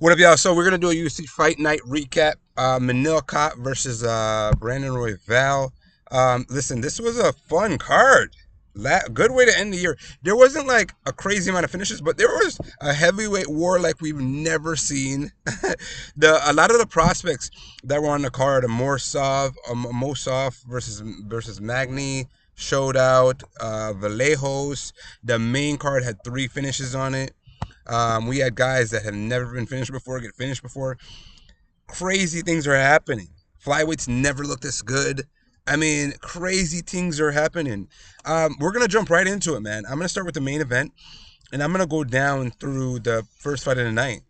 What up, y'all? So we're gonna do a UFC Fight Night recap. Manel Kape versus Brandon Royval. Listen, this was a fun card. Good way to end the year. There wasn't like a crazy amount of finishes, but there was a heavyweight war like we've never seen. A lot of the prospects that were on the card, Amosov versus Magny, showed out. Vallejos. The main card had 3 finishes on it. We had guys that have never been finished before get finished before. Crazy things are happening. Flyweights never looked this good. I mean, crazy things are happening. We're going to jump right into it, man. I'm going to start with the main event, and I'm going to go down through the first fight of the night.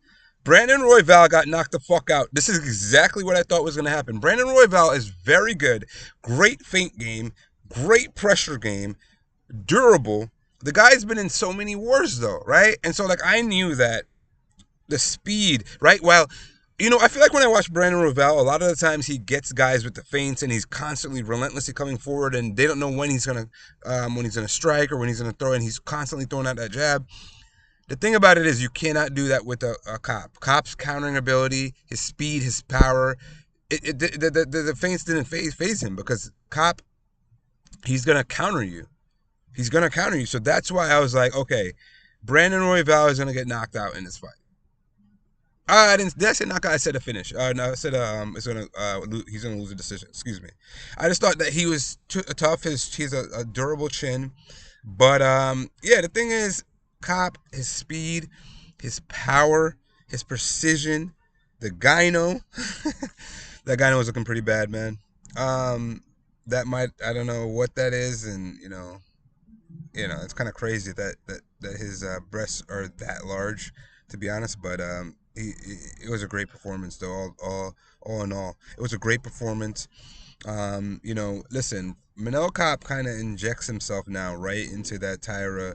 Brandon Royval got knocked the fuck out. This is exactly what I thought was going to happen. Brandon Royval is very good. Great feint game. Great pressure game. Durable. The guy's been in so many wars, though, right? And so, like, I knew that the speed, right? Well, I feel like when I watch Brandon Royval, a lot of the times he gets guys with the feints, and he's constantly relentlessly coming forward, and they don't know when he's gonna strike or when he's gonna throw, and he's constantly throwing out that jab. The thing about it is, you cannot do that with a Kape. Kape's countering ability, his speed, his power, the feints didn't phase him because Kape, he's gonna counter you. He's going to counter you. So that's why I was like, okay, Brandon Royval is going to get knocked out in this fight. Did I say knockout? I said a finish. No, I said he's going to lose a decision. Excuse me. I just thought that he was tough. He's a durable chin. But, yeah, the thing is, Kape, his speed, his power, his precision, the gyno. That gyno was looking pretty bad, man. I don't know what that is, and, it's kind of crazy that his breasts are that large, to be honest. But it was a great performance, though. All in all, it was a great performance. Listen, Manel Kape kind of injects himself now right into that Tyra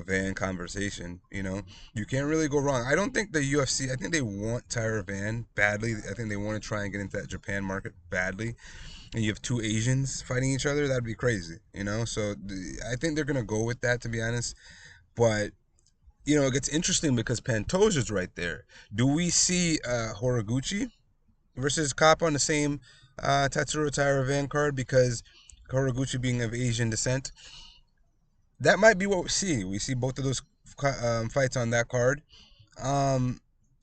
Van conversation. You can't really go wrong. I don't think the UFC. I think they want Tyra Van badly. I think they want to try and get into that Japan market badly. And you have 2 Asians fighting each other, that'd be crazy, So I think they're going to go with that, to be honest. But, it gets interesting because Pantoja's right there. Do we see Horiguchi versus Kape on the same Tatsuro Taira Van card? Because Horiguchi being of Asian descent, that might be what we see. We see both of those fights on that card.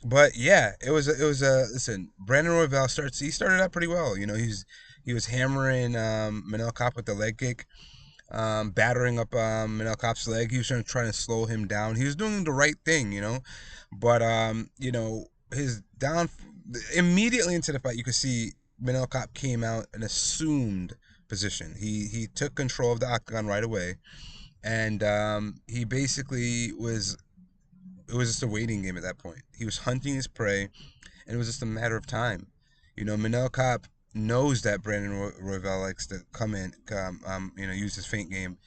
But yeah, it was listen, Brandon Royval started out pretty well. He was hammering Manel Kape with the leg kick, battering up Manel Kape's leg. He was trying to slow him down. He was doing the right thing, But his down immediately into the fight, you could see Manel Kape came out and assumed position. He took control of the octagon right away, and he basically was. It was just a waiting game at that point. He was hunting his prey, and it was just a matter of time. Manel Kape knows that Brandon Royval likes to come in, use his feint game,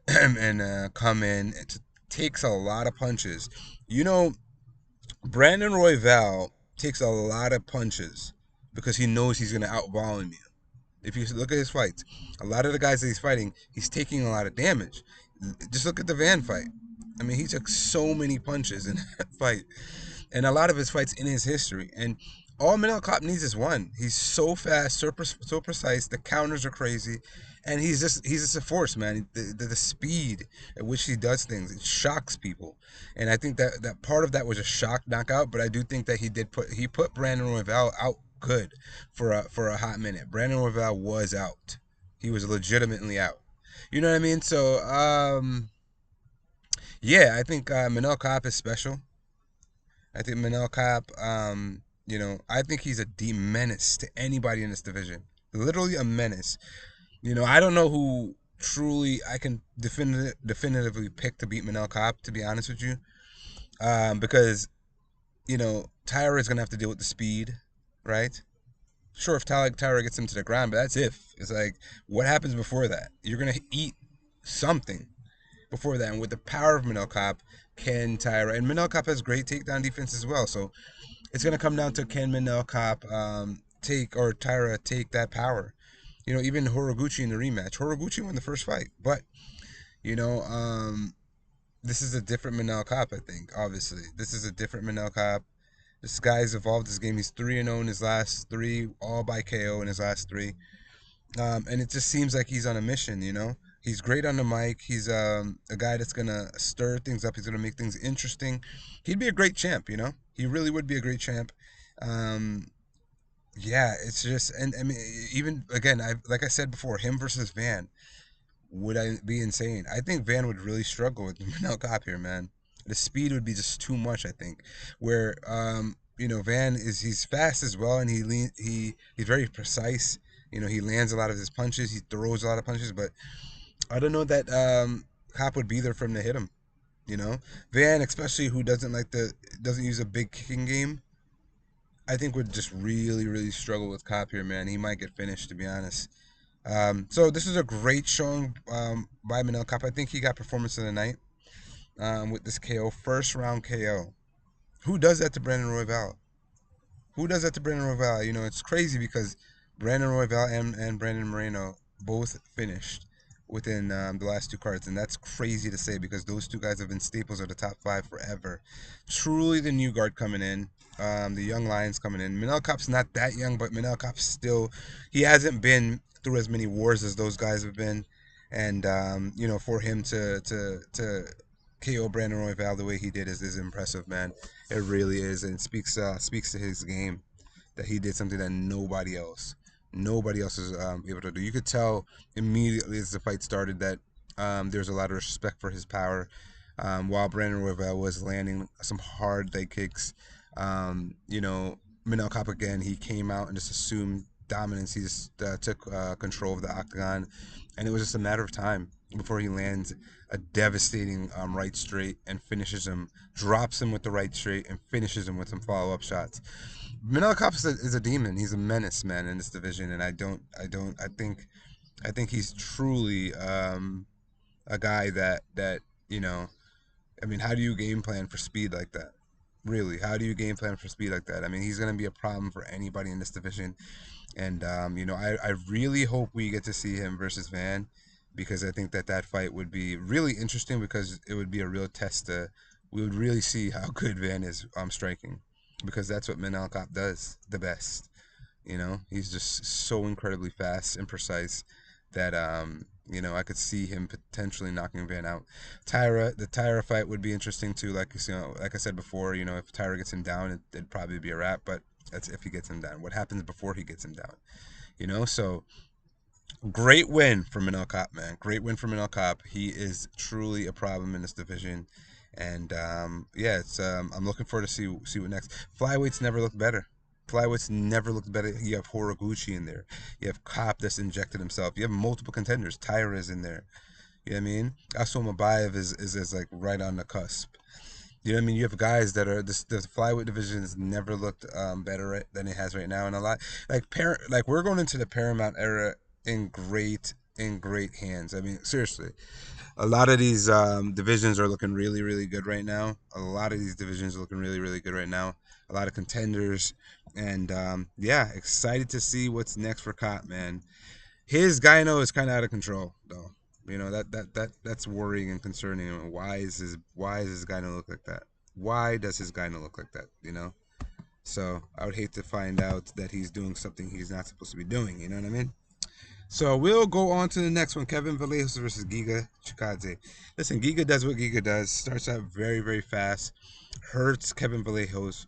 and come in. It takes a lot of punches. Brandon Royval takes a lot of punches because he knows he's going to outvolume you. If you look at his fights, a lot of the guys that he's fighting, he's taking a lot of damage. Just look at the Van fight. I mean, he took so many punches in that fight, and a lot of his fights in his history. And all Manel Kape needs is one. He's so fast, so precise. The counters are crazy, and he's just a force, man. The speed at which he does things, it shocks people. And I think that part of that was a shock knockout. But I do think that he put Brandon Royval out good for a hot minute. Brandon Royval was out. He was legitimately out. You know what I mean? So yeah, I think Manel Kape is special. I think Manel Kape, I think he's a deep menace to anybody in this division. Literally a menace. I don't know who truly I can definitively pick to beat Manel Kape, to be honest with you. Because, Tyra is going to have to deal with the speed, right? Sure, if Tyra gets him to the ground, but that's if. It's like, what happens before that? You're going to eat something before that. And with the power of Manel Kape, can Tyra, and Manel Kape has great takedown defense as well, so it's going to come down to can Manel Kape Tyra take that power. Even Horiguchi in the rematch. Horiguchi won the first fight, but this is a different Manel Kape, I think. Obviously, this is a different Manel Kape. This guy's evolved his game. He's 3-0 in his last three, all by KO in his last three. And it just seems like he's on a mission, you know? He's great on the mic. He's a guy that's going to stir things up. He's going to make things interesting. He'd be a great champ, you know? He really would be a great champ. Um, yeah, it's just, and I mean, even, again, like I said before, him versus Van, would I be insane? I think Van would really struggle with Manel Kape here, man. The speed would be just too much, I think. Where, you know, Van he's fast as well, and he's very precise. You know, he lands a lot of his punches. He throws a lot of punches, but I don't know that Cop would be there for him to hit him. You know, Van, especially who doesn't use a big kicking game, I think would just really, really struggle with Cop here, man. He might get finished, to be honest. So this is a great showing by Manel Kape. I think he got performance of the night with this KO, first round KO. Who does that to Brandon Royval? Who does that to Brandon Royval? You know, it's crazy because Brandon Royval and Brandon Moreno both finished within the last two cards, and that's crazy to say because those two guys have been staples of the top five forever. Truly the new guard coming in. The young lions coming in. Manel Kape's not that young, but Manel Kape's still, he hasn't been through as many wars as those guys have been, and you know, for him to KO Brandon Royval the way he did is impressive, man. It really is, and speaks to his game that he did something that nobody else is able to do. You could tell immediately as the fight started that there's a lot of respect for his power. While Brandon Royval was landing some hard leg kicks, you know, Manel Kape again, he came out and just assumed dominance. He just took control of the octagon, and it was just a matter of time before he lands a devastating right straight and finishes him, drops him with the right straight and finishes him with some follow-up shots. Manel Kape is a demon. He's a menace, man, in this division, and I think he's truly a guy that you know. I mean, how do you game plan for speed like that? Really, how do you game plan for speed like that? I mean, he's going to be a problem for anybody in this division. And, you know, I really hope we get to see him versus Van because I think that fight would be really interesting because it would be a real test. We would really see how good Van is striking because that's what Manel Kape does the best. You know, he's just so incredibly fast and precise that you know, I could see him potentially knocking Van out. The Tyra fight would be interesting too. Like you know, like I said before, you know, if Tyra gets him down, it'd probably be a wrap. But that's if he gets him down. What happens before he gets him down? You know, so great win for Manel Kape, man. Great win for Manel Kape. He is truly a problem in this division. And yeah, it's I'm looking forward to see what next. Flyweights never looked better. Flyweights never looked better. You have Horiguchi in there. You have Kape that's injected himself. You have multiple contenders. Tyra is in there. You know what I mean? Asoma Bayev is like right on the cusp. You know what I mean? You have guys that are the flyweight division has never looked better than it has right now, and a lot like we're going into the Paramount era in great hands. I mean, seriously, a lot of these divisions are looking really, really good right now. A lot of these divisions are looking really, really good right now. A lot of contenders, and yeah, excited to see what's next for Kape, man. His gyno is kind of out of control, though. You know that's worrying and concerning. Why is his gyno look like that? Why does his gyno look like that? You know. So I would hate to find out that he's doing something he's not supposed to be doing. You know what I mean? So we'll go on to the next one. Kevin Vallejos versus Giga Chikadze. Listen, Giga does what Giga does. Starts out very, very fast. Hurts Kevin Vallejos.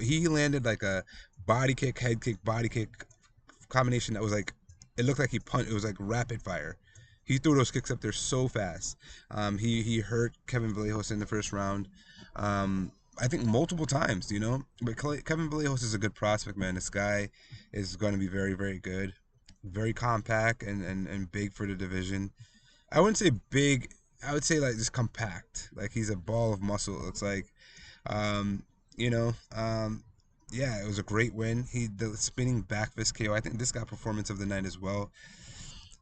He landed like a body kick, head kick, body kick combination that was like, it looked like he punched. It was like rapid fire. He threw those kicks up there so fast. He hurt Kevin Vallejos in the first round. I think multiple times, you know. But Kevin Vallejos is a good prospect, man. This guy is going to be very, very good. Very compact and big for the division. I wouldn't say big. I would say like just compact. Like he's a ball of muscle. It looks like, um, you know, yeah, it was a great win. The spinning back fist KO. I think this got performance of the night as well.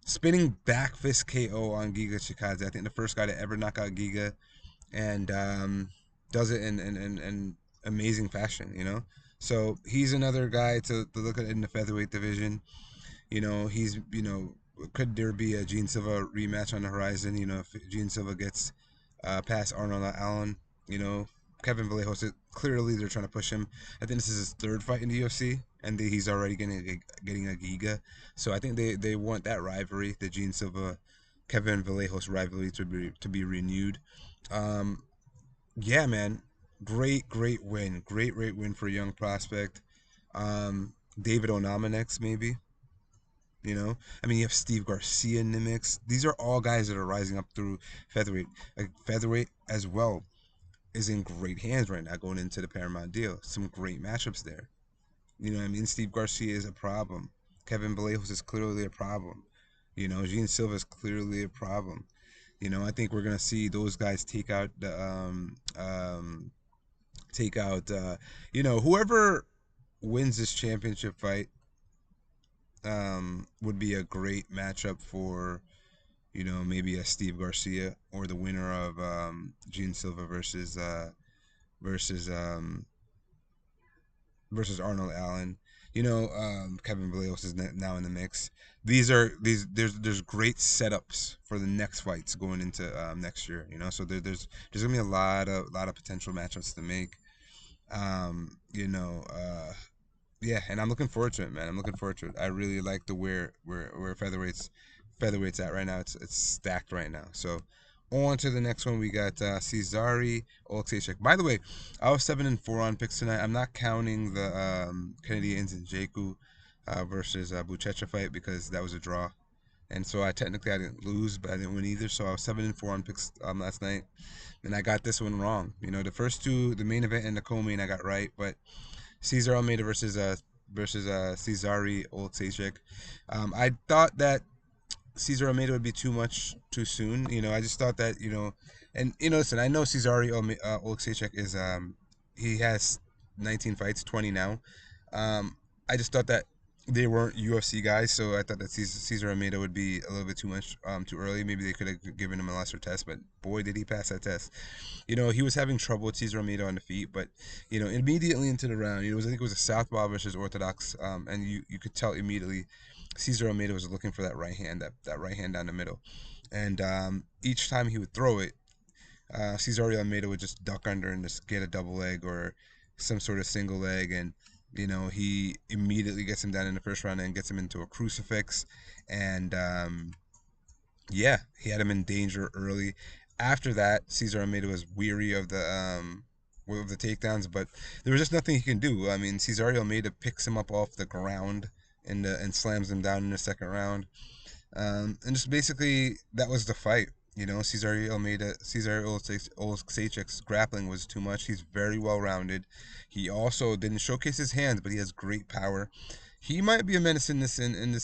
Spinning back fist KO on Giga Chikadze. I think the first guy to ever knock out Giga, and does it in amazing fashion. You know, so he's another guy to look at in the featherweight division. You know, could there be a Gene Silva rematch on the horizon? You know, if Gene Silva gets past Arnold Allen, you know, Kevin Vallejos, clearly they're trying to push him. I think this is his third fight in the UFC, and he's already getting a Giga. So I think they want that rivalry, the Gene Silva, Kevin Vallejos rivalry to be renewed. Um, yeah, man, great win, great win for a young prospect. David Onama next, maybe. You know, I mean, you have Steve Garcia in the mix. These are all guys that are rising up through featherweight. Like featherweight as well is in great hands right now going into the Paramount deal. Some great matchups there. You know what I mean? Steve Garcia is a problem. Kevin Vallejos is clearly a problem. You know, Gene Silva is clearly a problem. You know, I think we're gonna see those guys take out the take out you know, whoever wins this championship fight would be a great matchup for, you know, maybe a Steve Garcia or the winner of Gene Silva versus versus Arnold Allen. You know, Kevin Vallejos is now in the mix. There's great setups for the next fights going into next year. You know, so there's gonna be a lot of potential matchups to make. You know, yeah, and I'm looking forward to it, man. I'm looking forward to it. I really like the where featherweight's at right now. It's stacked right now. So on to the next one. We got Cezary, Oleksiejczuk. By the way, I was 7-4 on picks tonight. I'm not counting the Kennedy Nzechukwu versus Buchecha fight because that was a draw, and so I didn't lose, but I didn't win either. So I was 7-4 on picks last night, and I got this one wrong. You know, the first two, the main event and the co-main, I got right, but Cesar Almeida versus Cezary Oleksiejczuk. I thought that Cesar Almeida would be too much too soon. You know, I just thought that, you know, and you know, listen, I know Cezary Oleksiejczuk is he has 19 fights, 20 now. I just thought that they weren't UFC guys, so I thought that Cesar Almeida would be a little bit too much too early. Maybe they could have given him a lesser test, but boy, did he pass that test. You know, he was having trouble with Cesar Almeida on the feet, but you know, immediately into the round, you know, I think it was a southpaw versus orthodox, and you could tell immediately Cesar Almeida was looking for that right hand, that right hand down the middle, and each time he would throw it, Cesar Almeida would just duck under and just get a double leg or some sort of single leg, and you know, he immediately gets him down in the first round and gets him into a crucifix, and yeah, he had him in danger early. After that, Cesar Almeida was weary of the takedowns, but there was just nothing he can do. I mean, Cesar Almeida picks him up off the ground and slams him down in the second round. And just basically that was the fight. You know, Cesar Oleksiejczuk's grappling was too much. He's very well rounded. He also didn't showcase his hands, but he has great power. He might be a menace in this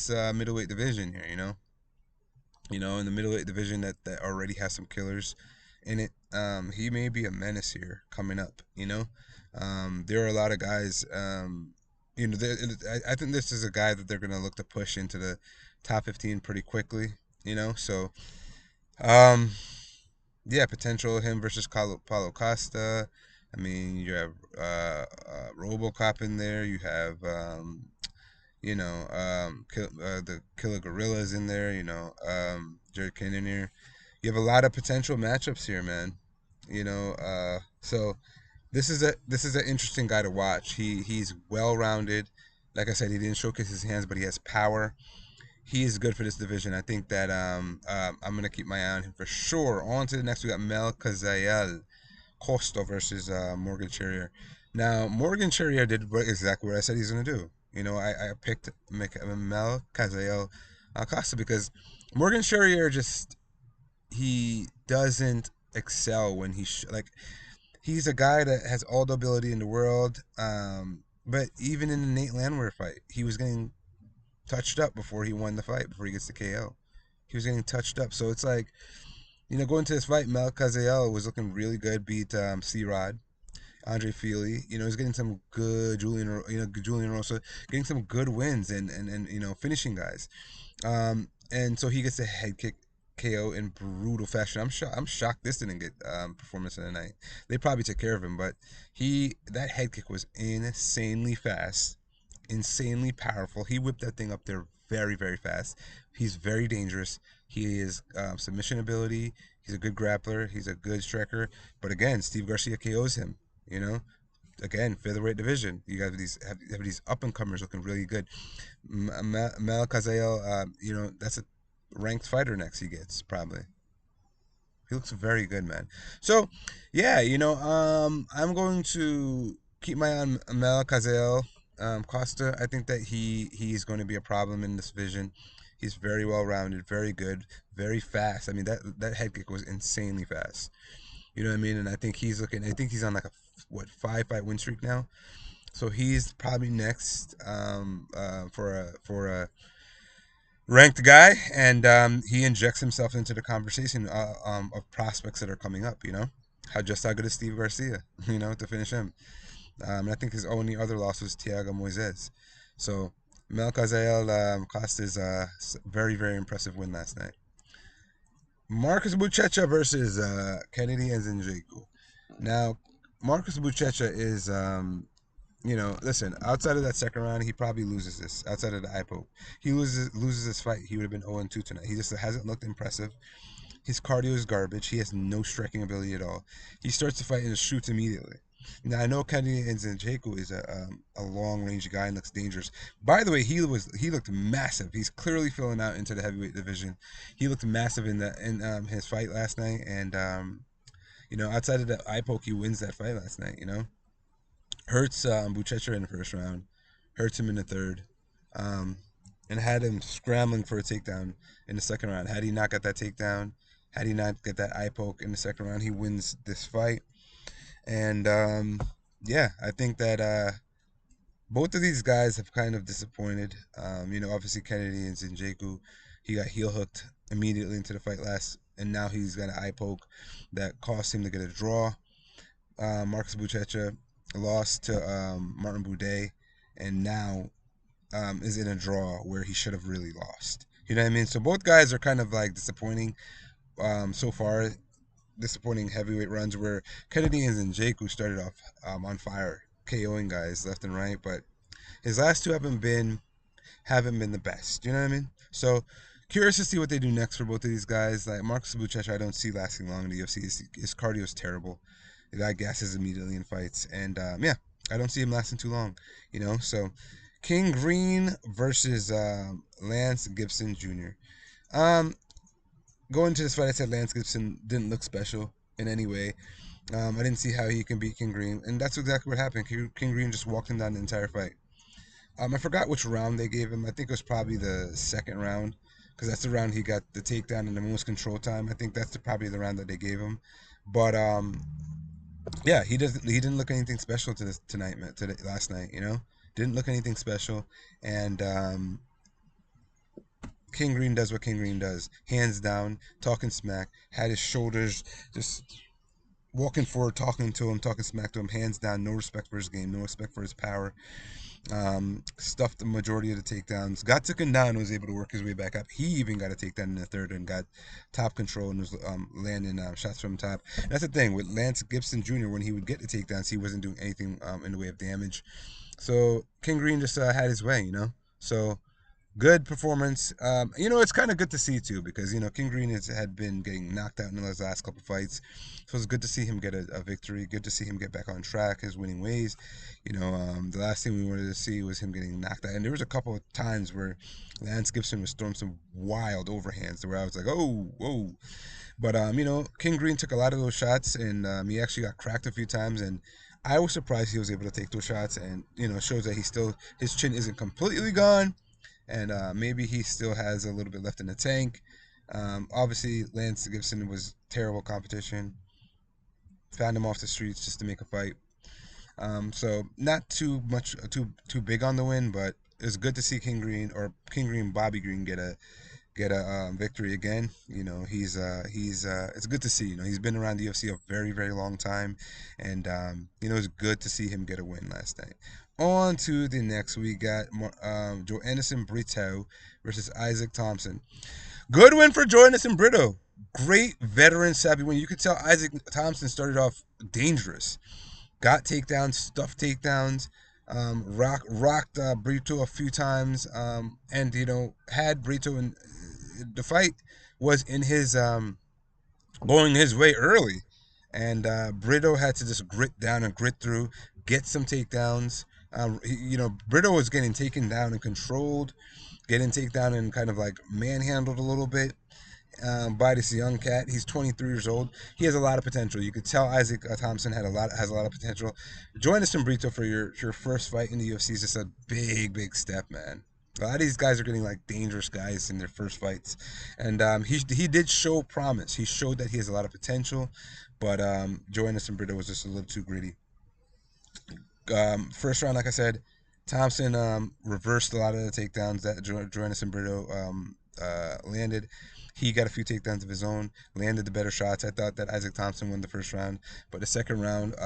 middleweight division here. You know, in the middleweight division that already has some killers in it. He may be a menace here coming up. You know, there are a lot of guys. You know, I think this is a guy that they're gonna look to push into the top 15 pretty quickly. You know, so um, yeah, potential him versus Paulo Costa. I mean, you have RoboCop in there. You have the Killer Gorillas in there. You know, Jared Kane here. You have a lot of potential matchups here, man. You know, so this is an interesting guy to watch. He's well rounded. Like I said, he didn't showcase his hands, but he has power. He is good for this division. I think that I'm gonna keep my eye on him for sure. On to the next, we got Melquizael Costa versus Morgan Charriere. Now Morgan Charriere did exactly what I said he's gonna do. You know, I picked Melquizael Costa because Morgan Charriere just he doesn't excel when he's a guy that has all the ability in the world. But even in the Nate Landwehr fight, he was getting touched up before he won the fight, before he gets the KO. He was getting touched up. So it's like, you know, going to this fight, Melquizael was looking really good, beat C-Rod, Andre Feely. You know, he's getting some good, Julian Rosa, getting some good wins and you know, finishing guys. And so he gets a head kick KO in brutal fashion. I'm shocked this didn't get performance of the night. They probably took care of him, but that head kick was insanely fast, insanely powerful. He whipped that thing up there very, very fast. He's very dangerous. He is submission ability. He's a good grappler. He's a good striker. But again, Steve Garcia KOs him. You know, again, featherweight division. You have these up and comers looking really good. Melquizael, that's a ranked fighter next. He gets probably. He looks very good, man. So, yeah, I'm going to keep my eye on Melquizael, Costa. I think that he's going to be a problem in this division. He's very well rounded, very good, very fast. I mean, that head kick was insanely fast. You know what I mean? And I think he's looking. I think he's on like a what 5-fight win streak now. So he's probably next for a ranked guy, and he injects himself into the conversation of prospects that are coming up. How good is Steve Garcia? To finish him. And I think his only other loss was Thiago Moises. So Melquizael Costa's very very impressive win last night. Marcus Buchecha versus Kennedy and Nzechukwu. Now, Marcus Buchecha is, listen, outside of that second round, he probably loses this. Outside of the eye poke, he loses this fight. He would have been 0-2 tonight. He just hasn't looked impressive. His cardio is garbage. He has no striking ability at all. He starts the fight and just shoots immediately. Now I know Kennedy Nzechukwu is a long range guy and looks dangerous. By the way, he looked massive. He's clearly filling out into the heavyweight division. He looked massive in his fight last night, and outside of the eye poke, he wins that fight last night. Hurts Buchecha in the first round, hurts him in the third, and had him scrambling for a takedown in the second round. Had he not got that takedown, had he not get that eye poke in the second round, he wins this fight. And I think that both of these guys have kind of disappointed. Obviously Kennedy and Nzechukwu, he got heel hooked immediately into the fight and now he's got an eye poke that cost him to get a draw. Marcus Buchecha lost to Martin Boudet, and now is in a draw where he should have really lost. You know what I mean? So both guys are kind of like disappointing so far. Disappointing heavyweight runs where Kennedy and Nzechukwu started off on fire, KOing guys left and right, but his last two haven't been the best. You know what I mean? So curious to see what they do next for both of these guys. Like Marcus Buchecha, I don't see lasting long in the UFC. His cardio is terrible. The guy gasses immediately in fights, and I don't see him lasting too long. So King Green versus Lance Gibson Jr. Going into this fight, I said Lance Gibson didn't look special in any way. I didn't see how he can beat King Green, and that's exactly what happened. King Green just walked him down the entire fight. I forgot which round they gave him. I think it was probably the second round, because that's the round he got the takedown and the most control time. I think that's probably the round that they gave him. But he didn't look anything special last night. Didn't look anything special, and King Green does what King Green does. Hands down, talking smack, had his shoulders just walking forward, talking to him, talking smack to him, hands down, no respect for his game, no respect for his power. Stuffed the majority of the takedowns. Got taken down, was able to work his way back up. He even got a takedown in the third and got top control and was landing shots from top. And that's the thing with Lance Gibson Jr. When he would get the takedowns, he wasn't doing anything in the way of damage. So King Green just had his way, So good performance. It's kind of good to see too because King Green had been getting knocked out in his last couple fights, so it's good to see him get a victory. Good to see him get back on track, his winning ways. The last thing we wanted to see was him getting knocked out, and there was a couple of times where Lance Gibson was throwing some wild overhands where I was like, oh, whoa. But King Green took a lot of those shots, and he actually got cracked a few times, and I was surprised he was able to take those shots, and shows that his chin isn't completely gone. And maybe he still has a little bit left in the tank. Obviously, Lance Gibson was terrible competition. Found him off the streets just to make a fight. So not too big on the win, but it's good to see King Green Bobby Green get a victory again. It's good to see. He's been around the UFC a very very long time, and it's good to see him get a win last night. On to the next, we got Joanderson Brito versus Isaac Thomson. Good win for Joanderson Brito. Great veteran savvy win. You could tell Isaac Thomson started off dangerous. Got takedowns, stuffed takedowns, rocked Brito a few times, and had Brito in the fight was in his going his way early. and Brito had to just grit down and grit through, get some takedowns. Brito was getting taken down and controlled, getting takedown and kind of like manhandled a little bit by this young cat. He's 23 years old. He has a lot of potential. You could tell Isaac Thomson has a lot of potential. Joanderson Brito for your first fight in the UFC is just a big step, man. A lot of these guys are getting like dangerous guys in their first fights, and he did show promise. He showed that he has a lot of potential, but Joanderson Brito was just a little too greedy. First round, like I said, Thomson reversed a lot of the takedowns that Joanderson Brito landed. He got a few takedowns of his own, landed the better shots. I thought that Isaac Thomson won the first round, but the second round,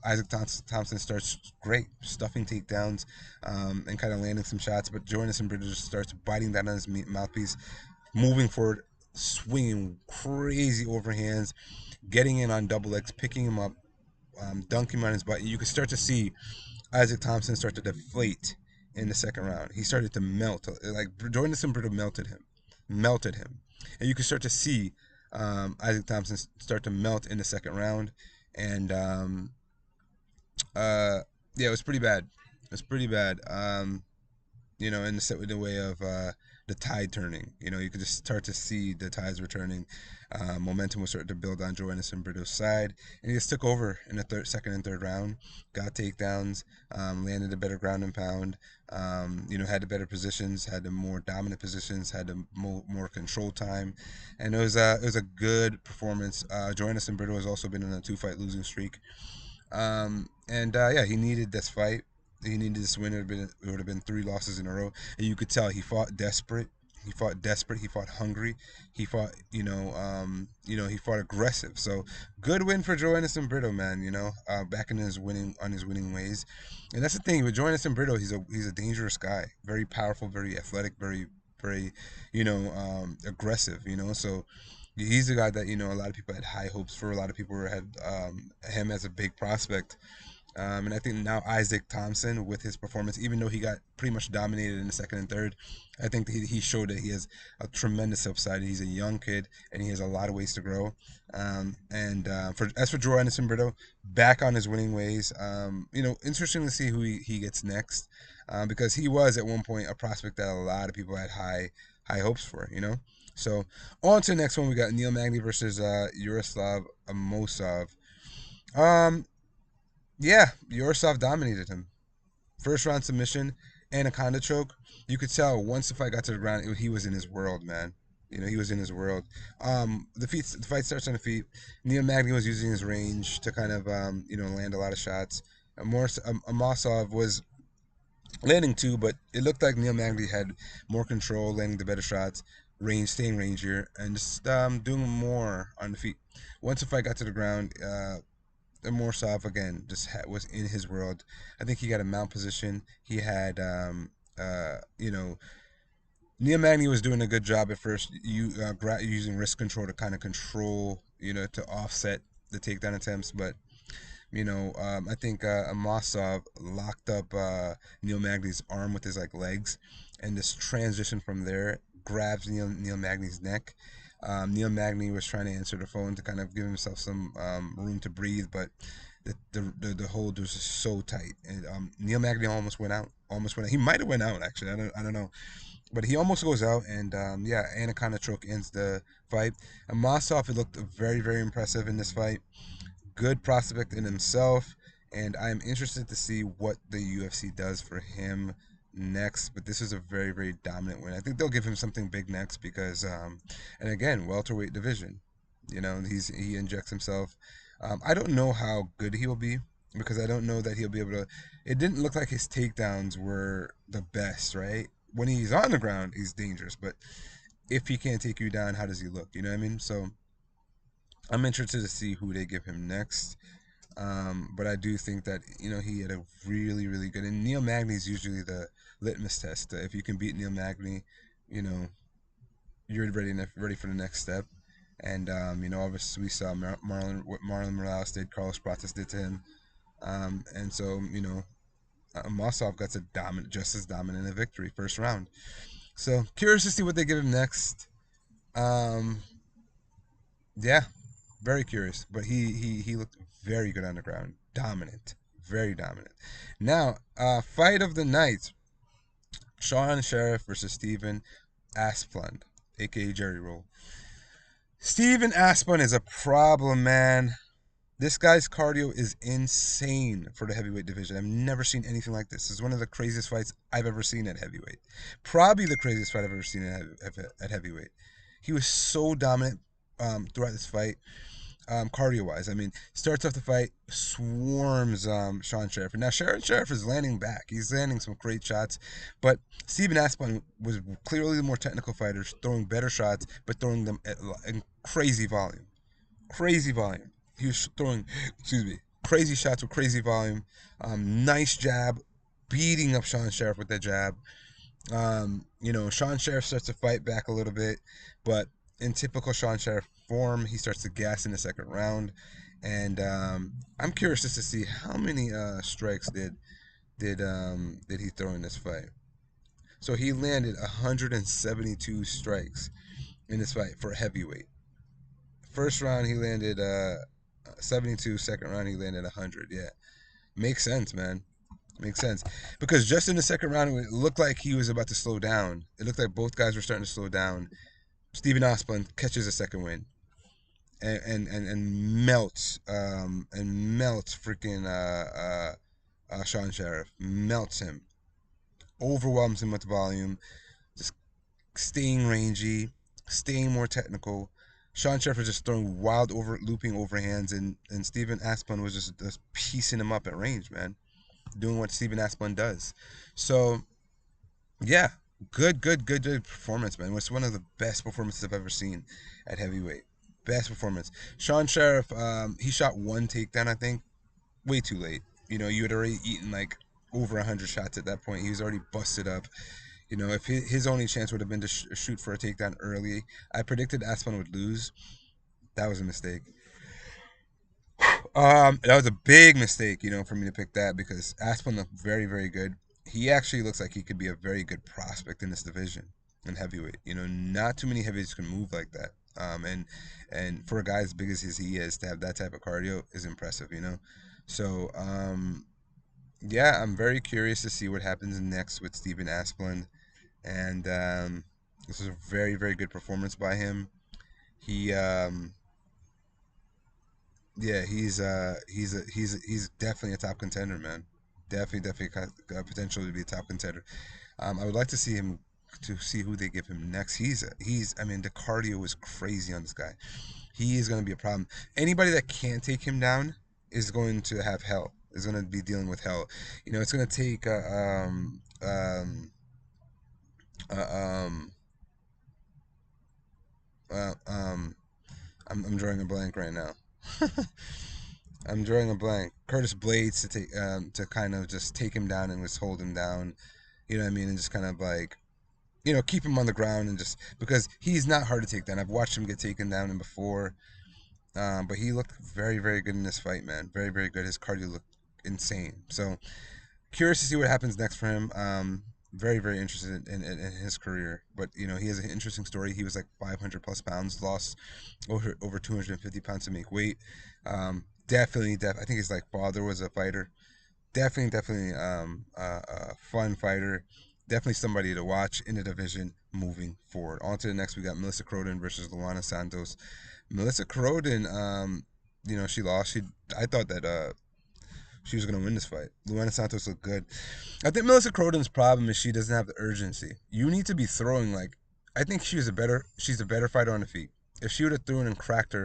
Isaac Thomson starts great, stuffing takedowns and kind of landing some shots, but Joanderson Brito just starts biting down on his mouthpiece, moving forward, swinging crazy overhands, getting in on double legs, picking him up, dunking him on his butt. You could start to see Isaac Thomson start to deflate in the second round. He started to melt. Like Joanderson Brito melted him, and you could start to see Isaac Thomson start to melt in the second round. And yeah, it was pretty bad. It was pretty bad. In the way of the tide turning. You could just start to see the tides returning. Momentum was starting to build on Joanderson Brito's side, and he just took over in the second and third round. Got takedowns, landed a better ground and pound. Had the better positions, had the more dominant positions, had the more control time, and it was a good performance. Joanderson Brito has also been in a 2-fight losing streak, yeah, he needed this fight. He needed this win. It would have been 3 losses in a row, and you could tell he fought desperate. He fought desperate. He fought hungry. He fought, he fought aggressive. So good win for Joanderson Brito, man. Back in his winning ways, and that's the thing with Joanderson Brito. He's a dangerous guy. Very powerful. Very athletic. Very, aggressive. So he's a guy that a lot of people had high hopes for. A lot of people had him as a big prospect. And I think now Isaac Thomson, with his performance, even though he got pretty much dominated in the second and third, I think that he showed that he has a tremendous upside. He's a young kid, and he has a lot of ways to grow. As for Joanderson Brito, back on his winning ways. Interesting to see who he gets next, because he was at one point a prospect that a lot of people had high hopes for. So on to the next one, we got Neal Magny versus Yaroslav Amosov. Yeah, Yaroslav dominated him. First round submission, anaconda choke. You could tell once the fight got to the ground, he was in his world, man. He was in his world. The fight starts on the feet. Neal Magny was using his range to kind of, land a lot of shots. Amosov was landing too, but it looked like Neal Magny had more control, landing the better shots, staying rangier, and just doing more on the feet. Once the fight got to the ground, Amosov again just was in his world. I think he got a mount position. He had, Neal Magny was doing a good job at first, using wrist control to kind of control, to offset the takedown attempts. But I think Amosov locked up Neal Magny's arm with his legs, and this transition from there grabs Neal Magny's neck. Neal Magny was trying to answer the phone to kind of give himself some room to breathe, but the hold was just so tight, and Neal Magny almost went out. He might have went out actually. I don't know, but he almost goes out, and anaconda choke ends the fight. Amosov, it looked very impressive in this fight. Good prospect in himself, and I'm interested to see what the UFC does for him next. But this is a very dominant win. I think they'll give him something big next because, and again, welterweight division. He injects himself. I don't know how good he will be because I don't know that he'll be able to. It didn't look like his takedowns were the best, right? When he's on the ground, he's dangerous, but if he can't take you down, how does he look? You know what I mean? So I'm interested to see who they give him next. But I do think that he had a really good. And Neal Magny is usually the litmus test. If you can beat Neal Magny, you're ready for the next step. And obviously we saw what Marlon Morales did, Carlos Prates did to him, and so Amosov got just as dominant a victory first round. So curious to see what they give him next. Yeah. Very curious, but he looked very good on the ground. Dominant. Very dominant. Now, fight of the night. Sharaf versus Steven Asplund, aka Jerry Roll. Steven Asplund is a problem, man. This guy's cardio is insane for the heavyweight division. I've never seen anything like this. This is one of the craziest fights I've ever seen at heavyweight. Probably the craziest fight I've ever seen at heavyweight. He was so dominant throughout this fight, cardio-wise. I mean, starts off the fight, swarms Sean Sharif. Now, Sharif is landing back. He's landing some great shots, but Steven Asplund was clearly the more technical fighter, throwing better shots, but throwing them in crazy volume. Crazy volume. He was throwing, crazy shots with crazy volume. Nice jab, beating up Sean Sharif with that jab. Sean Sharif starts to fight back a little bit, but in typical Sean Sharif form, he starts to gas in the second round. And I'm curious just to see how many strikes did he throw in this fight. So he landed 172 strikes in this fight for a heavyweight. First round he landed 72. Second round he landed 100. Yeah, makes sense, man. Makes sense. Because just in the second round, it looked like he was about to slow down. It looked like both guys were starting to slow down. Steven Asplund catches a second win and melts freaking Sean Sharif. Melts him. Overwhelms him with volume. Just staying rangy, staying more technical. Sean Sharif was just throwing wild looping overhands, and Steven Asplund was just piecing him up at range, man. Doing what Steven Asplund does. So, yeah, good performance, man. It's one of the best performances I've ever seen at heavyweight. Best performance. Sean Sharif, he shot one takedown, I think. Way too late. You had already eaten like over 100 shots at that point. He was already busted up. If his only chance would have been to shoot for a takedown early, I predicted Asplund would lose. That was a mistake. That was a big mistake, for me to pick that because Asplund looked very, very good. He actually looks like he could be a very good prospect in this division in heavyweight. Not too many heavyweights can move like that. And for a guy as big as he is, to have that type of cardio is impressive. So yeah, I'm very curious to see what happens next with Steven Asplund. And this was a very, very good performance by him. He Yeah, he's definitely a top contender, man. Definitely got potential to be a top contender. I would like to see him to see who they give him next. I mean, the cardio is crazy on this guy. He is going to be a problem. Anybody that can't take him down is going to have hell. Is going to be dealing with hell. It's going to take um uh, um I'm drawing a blank right now. I'm drawing a blank. Curtis Blades to kind of just take him down and just hold him down. You know what I mean? And just kind of like keep him on the ground and just because he's not hard to take down. I've watched him get taken down before, but he looked very, very good in this fight, man. Very, very good. His cardio looked insane. So curious to see what happens next for him. Very, very interested in his career. But, he has an interesting story. He was like 500 plus pounds, lost over 250 pounds to make weight. Definitely, I think his like father was a fighter. Definitely, a fun fighter. Definitely somebody to watch in the division moving forward. On to the next, we got Melissa Croden versus Luana Santos. Melissa Croden, she lost. I thought that she was going to win this fight. Luana Santos looked good. I think Melissa Croden's problem is she doesn't have the urgency. You need to be throwing like. I think she's a better fighter on the feet. If she would have thrown and cracked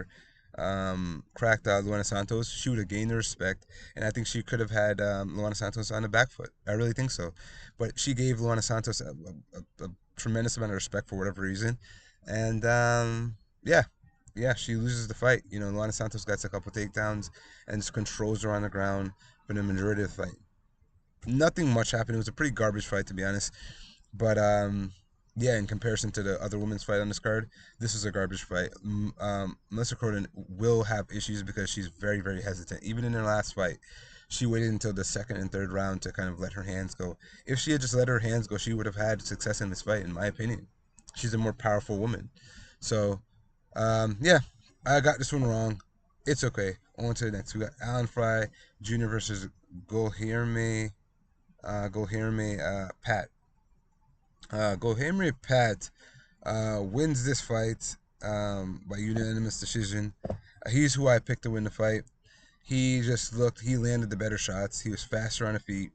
Luana Santos, she would have gained the respect, and I think she could have had Luana Santos on the back foot. I really think so. But she gave Luana Santos a tremendous amount of respect for whatever reason, and yeah, she loses the fight. Luana Santos gets a couple takedowns and just controls her on the ground for the majority of the fight. Nothing much happened. It was a pretty garbage fight, to be honest. But yeah, in comparison to the other women's fight on this card, this is a garbage fight. Melissa Croden will have issues because she's very, very hesitant. Even in her last fight, she waited until the second and third round to kind of let her hands go. If she had just let her hands go, she would have had success in this fight, in my opinion. She's a more powerful woman. So, yeah, I got this one wrong. It's okay. On to the next. We got Alan Fry Jr. versus Gohirme, Pat. Gohirme Pat wins this fight by unanimous decision. He's who I picked to win the fight. He just looked. He landed the better shots. He was faster on the feet.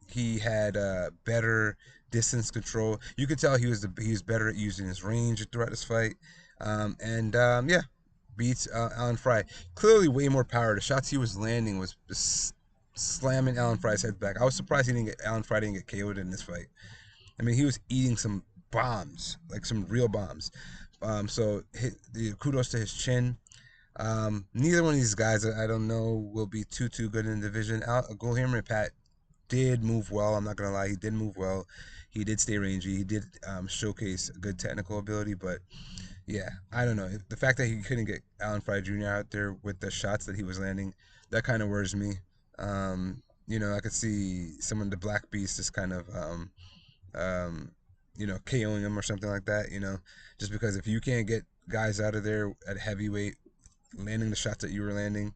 He had better distance control. You could tell he was better at using his range throughout this fight. Yeah, beats Alan Fry. Clearly, way more power. The shots he was landing was slamming Alan Fry's head back. I was surprised Alan Fry didn't get KO'd in this fight. I mean, he was eating some bombs, like some real bombs. Kudos to his chin. Neither one of these guys, I don't know, will be too good in the division. Goalhammer and Pat did move well. I'm not gonna lie, he did move well. He did stay rangy. He did showcase good technical ability, but yeah, I don't know. The fact that he couldn't get Alan Fry Jr. out there with the shots that he was landing, that kind of worries me. I could see someone, the Black Beast, is kind of KOing him or something like that. Just because if you can't get guys out of there at heavyweight landing the shots that you were landing,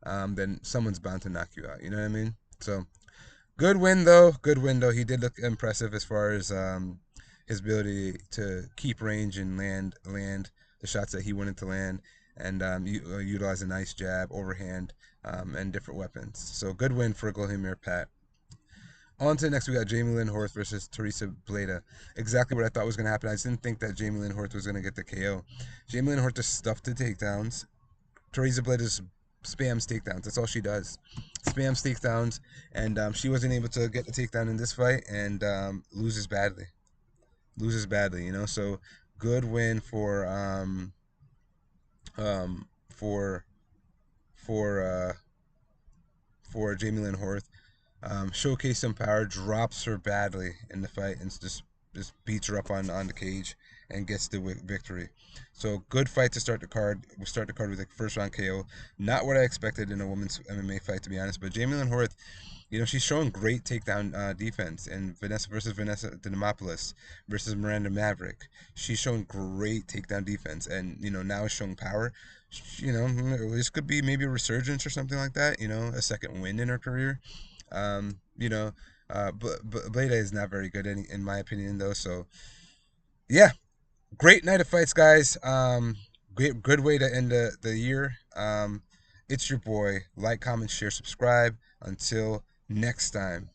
then someone's bound to knock you out. You know what I mean? So good win though. Good win though. He did look impressive as far as his ability to keep range and land the shots that he wanted to land, and utilize a nice jab, overhand, and different weapons. So good win for Gohimir Pat. On to the next, we got Jamey-Lyn Horth versus Teresa Bleda. Exactly what I thought was going to happen. I just didn't think that Jamey-Lyn Horth was going to get the KO. Jamey-Lyn Horth just stuffed the takedowns. Teresa Bleda just spams takedowns. That's all she does. Spams takedowns. And she wasn't able to get the takedown in this fight, and loses badly. So good win for Jamey-Lyn Horth. Showcase some power, drops her badly in the fight, and just beats her up on the cage and gets the victory. So good fight to start the card. We'll start the card with a first round KO. Not what I expected in a women's MMA fight, to be honest. But Jamey-Lyn Horth, she's showing great takedown defense. And Vanessa Demopoulos versus Miranda Maverick, she's showing great takedown defense, and now is showing power. This could be maybe a resurgence or something like that. A second win in her career. Bleda is not very good in my opinion, though. So yeah, great night of fights, guys. Good way to end the year. It's your boy. Like, comment, share, subscribe. Until next time.